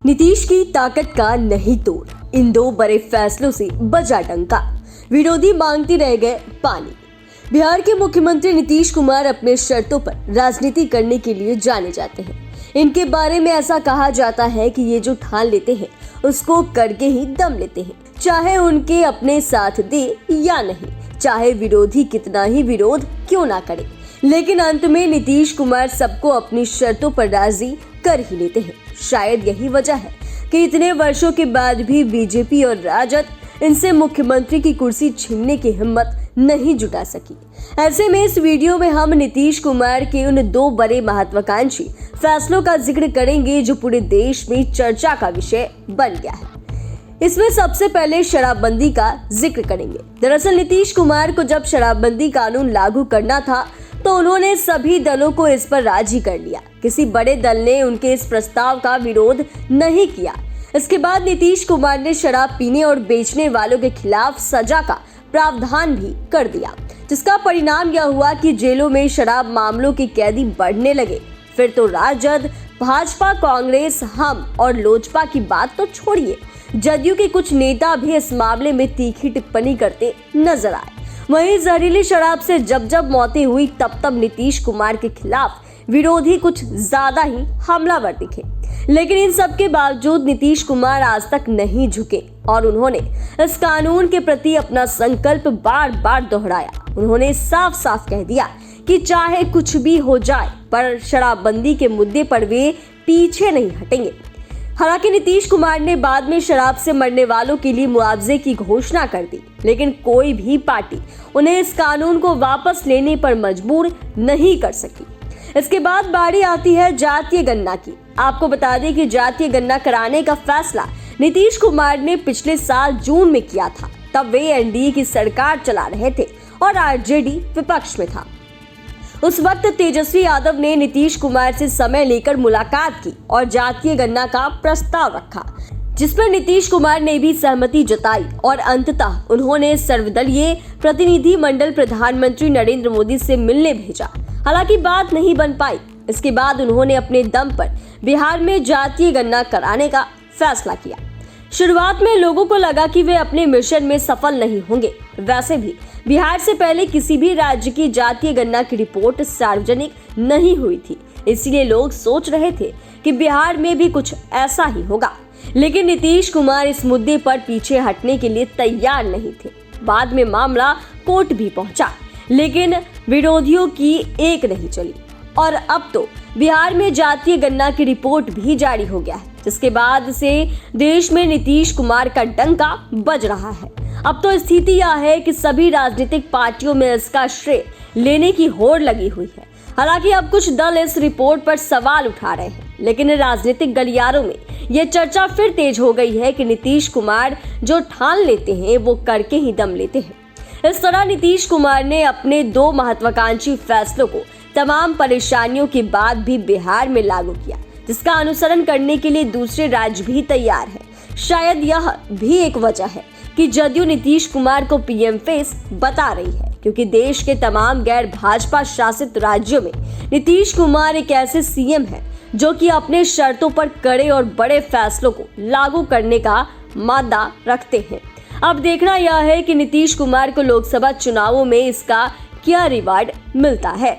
नीतीश की ताकत का नहीं तोड़, इन दो बड़े फैसलों से बजा डंका, विरोधी मांगते रह गए पानी। बिहार के मुख्यमंत्री नीतीश कुमार अपने शर्तों पर राजनीति करने के लिए जाने जाते हैं। इनके बारे में ऐसा कहा जाता है कि ये जो ठान लेते हैं उसको करके ही दम लेते हैं, चाहे उनके अपने साथ दे या नहीं, चाहे विरोधी कितना ही विरोध क्यों ना करे, लेकिन अंत में नीतीश कुमार सबको अपनी शर्तों पर राजी कर ही लेते हैं। शायद यही वजह है कि इतने वर्षों के बाद भी बीजेपी और राजद इनसे मुख्यमंत्री की कुर्सी छीनने की हिम्मत नहीं जुटा सकी। ऐसे में इस वीडियो में हम नीतीश कुमार के उन दो बड़े महत्वाकांक्षी फैसलों का जिक्र करेंगे जो पूरे देश में चर्चा का विषय बन गया है। इसमें सबसे पहले शराबबंदी का जिक्र करेंगे। दरअसल नीतीश कुमार को जब शराबबंदी कानून लागू करना था तो उन्होंने सभी दलों को इस पर राजी कर लिया। किसी बड़े दल ने उनके इस प्रस्ताव का विरोध नहीं किया। इसके बाद नीतीश कुमार ने शराब पीने और बेचने वालों के खिलाफ सजा का प्रावधान भी कर दिया, जिसका परिणाम यह हुआ कि जेलों में शराब मामलों के कैदी बढ़ने लगे। फिर तो राजद, भाजपा, कांग्रेस, हम और लोजपा की बात तो छोड़िए, जदयू के कुछ नेता भी इस मामले में तीखी टिप्पणी करते नजर आए। वहीं जहरीली शराब से जब जब मौतें हुई तब नीतीश कुमार के खिलाफ विरोधी कुछ ज्यादा ही हमलावर दिखे। लेकिन इन सब के बावजूद नीतीश कुमार आज तक नहीं झुके और उन्होंने इस कानून के प्रति अपना संकल्प बार बार दोहराया। उन्होंने साफ साफ कह दिया कि चाहे कुछ भी हो जाए पर शराबबंदी के मुद्दे पर वे पीछे नहीं हटेंगे। हालांकि नीतीश कुमार ने बाद में शराब से मरने वालों के लिए मुआवजे की घोषणा कर दी, लेकिन कोई भी पार्टी उन्हें इस कानून को वापस लेने पर मजबूर नहीं कर सकी। इसके बाद बारी आती है जातीय गणना की। आपको बता दें कि जातीय गणना कराने का फैसला नीतीश कुमार ने पिछले साल जून में किया था। तब वे एनडीए की सरकार चला रहे थे और आरजेडी विपक्ष में था। उस वक्त तेजस्वी यादव ने नीतीश कुमार से समय लेकर मुलाकात की और जातीय गणना का प्रस्ताव रखा, जिस पर नीतीश कुमार ने भी सहमति जताई और अंततः उन्होंने सर्वदलीय प्रतिनिधि मंडल प्रधानमंत्री नरेंद्र मोदी से मिलने भेजा। हालांकि बात नहीं बन पाई। इसके बाद उन्होंने अपने दम पर बिहार में जातीय गणना कराने का फैसला किया। शुरुआत में लोगों को लगा कि वे अपने मिशन में सफल नहीं होंगे। वैसे भी बिहार से पहले किसी भी राज्य की जातीय गणना की रिपोर्ट सार्वजनिक नहीं हुई थी, इसलिए लोग सोच रहे थे कि बिहार में भी कुछ ऐसा ही होगा। लेकिन नीतीश कुमार इस मुद्दे पर पीछे हटने के लिए तैयार नहीं थे। बाद में मामला कोर्ट भी पहुंचा, लेकिन विरोधियों की एक नहीं चली और अब तो बिहार में जातीय गणना की रिपोर्ट भी जारी हो गया है, जिसके बाद से देश में नीतीश कुमार का डंका बज रहा है। अब तो स्थिति यह है कि सभी राजनीतिक पार्टियों में इसका श्रेय लेने की होड़ लगी हुई है। हालांकि अब कुछ दल इस रिपोर्ट पर सवाल उठा रहे हैं, लेकिन राजनीतिक गलियारों में यह चर्चा फिर तेज हो गई है कि नीतीश कुमार जो ठान लेते हैं वो करके ही दम लेते हैं। इस तरह नीतीश कुमार ने अपने दो महत्वाकांक्षी फैसलों को तमाम परेशानियों के बाद भी बिहार में लागू किया, जिसका अनुसरण करने के लिए दूसरे राज्य भी तैयार हैं। शायद यह भी एक वजह है कि जदयू नीतीश कुमार को पीएम फेस बता रही है, क्योंकि देश के तमाम गैर भाजपा शासित राज्यों में नीतीश कुमार एक ऐसे सीएम हैं जो कि अपने शर्तों पर कड़े और बड़े फैसलों को लागू करने का मादा रखते हैं। अब देखना यह है कि नीतीश कुमार को लोकसभा चुनावों में इसका क्या रिवार्ड मिलता है।